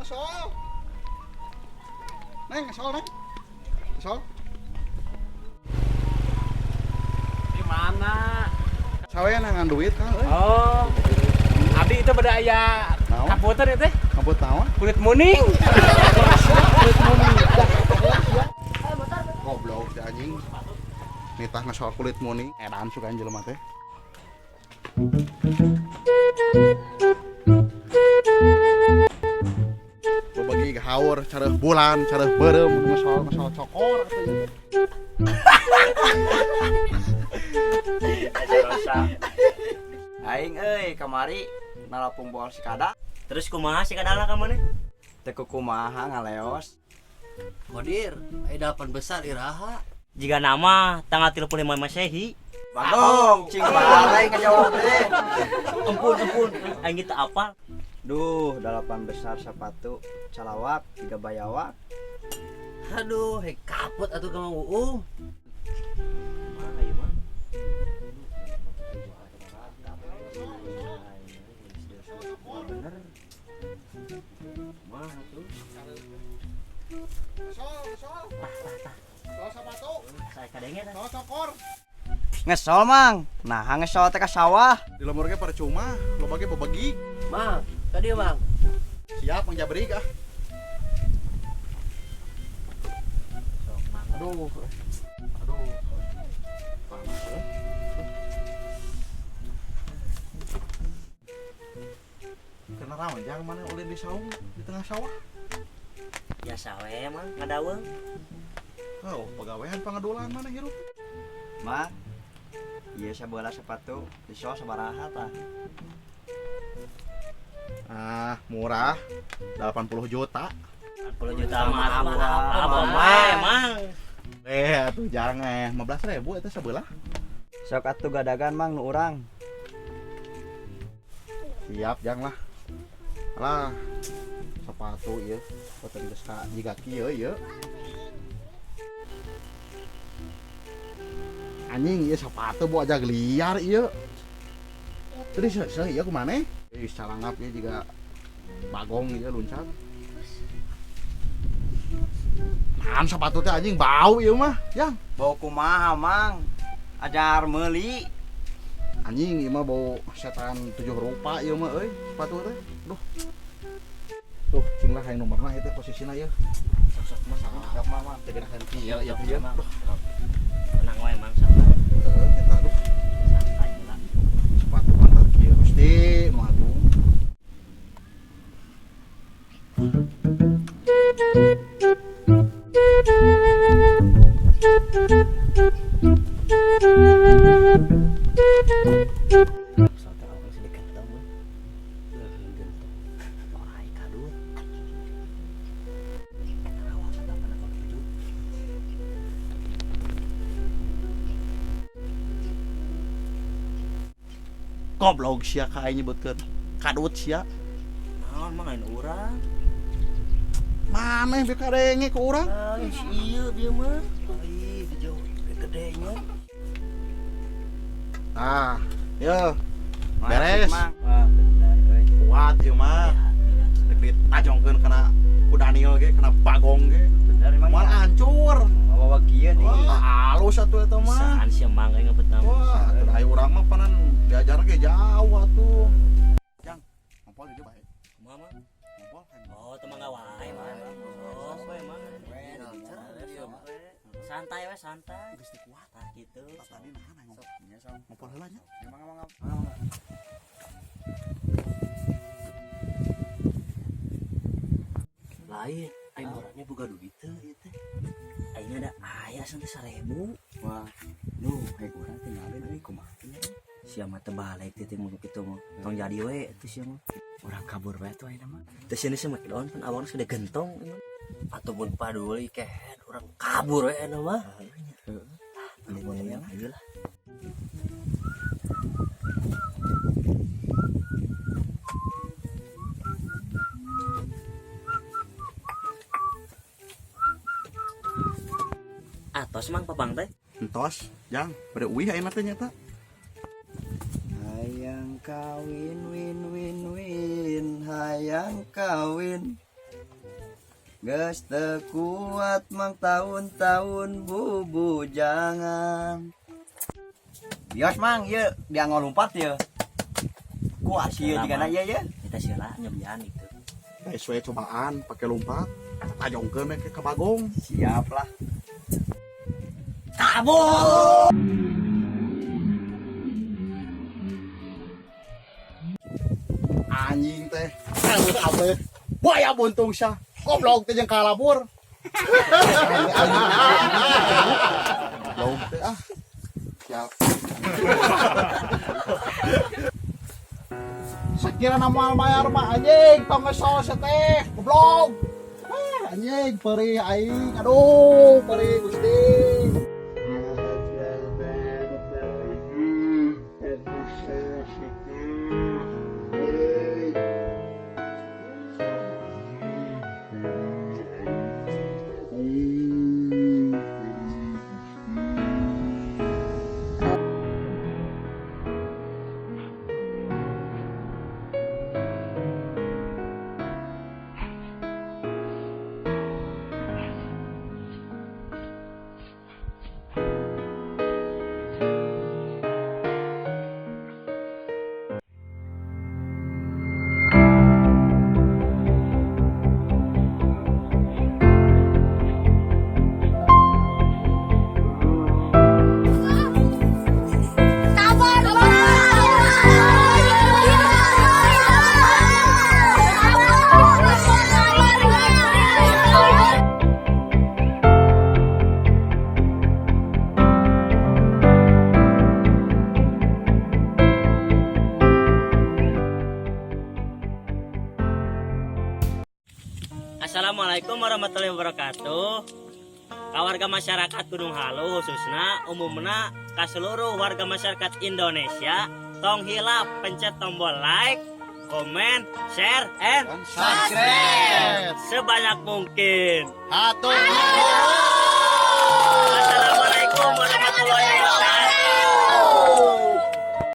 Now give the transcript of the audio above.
ngesol. Neng, ngesol, Neng. Ngesol. Di mana? Sawean ngan duit, Kang. Oh. Abdi itu pada aya Naon? kaputer ya teh? Ngabut naon? Kulit muning. Kulit muning. Goblok si anjing. Nitah ngesol kulit muning. Edan suka jelema teh. Bagi haur, careuh bulan, careuh beureum ngesol cokor atuh. Aing euy kamari nalapung boal si kada. Terus kumaha sih kadala ka maneh? Teu kumaha ngaleos. Kodir, aya 8 besar iraha. Jika nama tanggal 35 Masehi. Bagong cing balai ngajawab teh. Ampun, aing teu apal. Duh, 8 besar sepatu calawak 3 bayawak. Aduh, kaput atuh ka Mang Uung. Saya kadenge tah. Cokor. Ngesol mang. Nah, ngesol teh ka sawah. Di lemur ge percuma, lo bagi bebagi. Mang, ka dieu Mang. Siap menjabrik ah. Aduh. Aduh. Panas eh. Kena rawan jangan mana oleh di saung di tengah sawah. Ya sawe mah ngadaweung. Oh, pegawaian pangadulan mana hirup? Mang. Ieu sabeula sepatu disol sabaraha tah? Ah, murah. 80 juta. 40 juta mah apa emang. Atuh jangan 15.000 itu sebelah. Sok atuh gadagan mang nu urang. Siap jang lah. Alah. Sepatu ieu, boten geus ka jiga kieu ieu. Anjing ieu sepatu bu aja liar ieu. Terus ieu kumaneh? Calangap ieu juga bagong ieu luncat. Nahan sepatu teh anjing bau ieu mah, Jang. Bau kumaha mang? Ajar meuli. Anjing ieu mah bau setan 7 rupa ieu mah euy, sepatu teh. Duh. Tuh, cing lah yang nomorna itu posisinya ya. Sosok masalah. Gak mama, tegerakan iya ya dia. Tenang wae mang santai. Kita aduh. Santai heula. Sepatu antar kieu Gusti nu agung. Goblok sia ka aing nyebutkeun. Kadut sia. Naon mah lain urang. Maneh beka renge ku urang. Si ieu dia mah. Ai dijauh gedenya. Ah, yo. Beres. Beres. Mang. Wah, bener euy. Kuat ieu mah. Rek ditajongkeun kana ku Daniel ge, kana Bagong ge. Bener emang. Moal hancur. Bawa kieu nih. Wah, halus atuh eta mah. Saan sia mang aing ngebet nama. Wah, atuh aya urang mah panan diajar ge jauh atuh. Jang, ngompol di dieu bae. Kumaha mah? Ngompol kan. Oh, teu mangga wae mah. Oh, poe mah. Santai we santai. Geus teu kuat. Tah kitu. Tadi nahan aing ngompol. Nya sok. Ngompol heula nya. Emang. Lain, aya orangnya boga duit teu ieu teh. Aing ada aya santai 1000. Wah. Duh, kayak urang tinggalin euy kumaha teh. Sia mah teu balik teh mun kitu mah. Tong jadi we teh sia mah. Urang kabur bae tuh ayeuna mah. Teu sia mah kiloan pan awang sudah gentong. Ataupun paduli kehen urang kabur we ena mah. Heeh. Mun yang ayeuna lah. Atos mang papang teh. Entos, Jang, bade uih ayeuna teh nyata. Hayang kawin win win win, hayang kawin. Geus teu kuat mang tahun-tahun bubu jangan. Bios mang ye dia ngolompat ye. Kuat sih ye jigana ye ye. Kita sila nyobian itu. Sesuai cobaan pakai lompat. Tajongkeun we ke Bagong. Siap lah. Kabur. Anjing teh. Kabeh. Buaya buntung sia. Goblok teh jeung kalabur. Goblok teh ah. Siap. Sekira nama bayar mah anjing tong ngesos teh. Goblok. Anjing perih aing. Aduh, perih Gusti. Assalamualaikum warahmatullahi wabarakatuh. Warga masyarakat Gunung Halu khususnya umumna ka seluruh warga masyarakat Indonesia tong hilap pencet tombol like, komen, share, and Subscribe. sebanyak mungkin. Hatur. Assalamualaikum warahmatullahi wabarakatuh.